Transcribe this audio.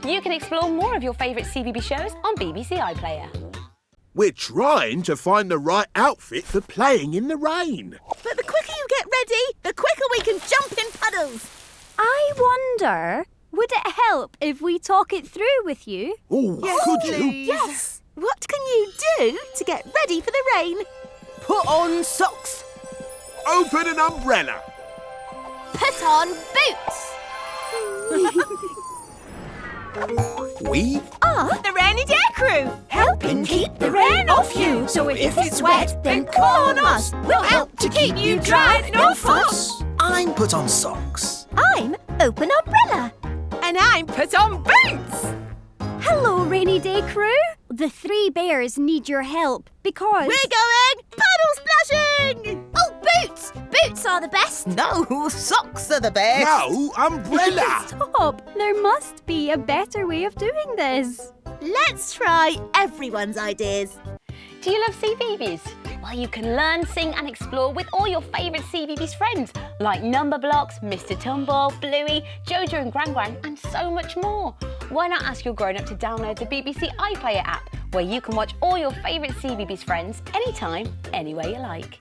You can explore more of your favourite CBeebies shows on BBC iPlayer. We're trying to find the right outfit for playing in the rain. But the quicker you get ready, the quicker we can jump in puddles. I wonder, would it help if we talk it through with you? Oh, could you? Yes. What can you do to get ready for the rain? Put on socks. Open an umbrella. Put on boots. We are the Rainy Day Crew, Helping keep the rain off you. So if it's wet, then call on us. We'll help to keep you dry, no fuss. I'm put on socks. I'm Open Umbrella. and I'm put on boots. Hello, Rainy Day Crew. The three bears need your help because... We're going puddle splashing! Oh, boots! Boots are the best. No, socks are the best. No, umbrella. Stop! There must be a better way of doing this. Let's try everyone's ideas. Do you love CBeebies? Well, you can learn, sing and explore with all your favourite CBeebies friends like Numberblocks, Mr Tumble, Bluey, Jojo and Gran Gran and so much more. Why not ask your grown-up to download the BBC iPlayer app where you can watch all your favourite CBeebies friends anytime, anywhere you like.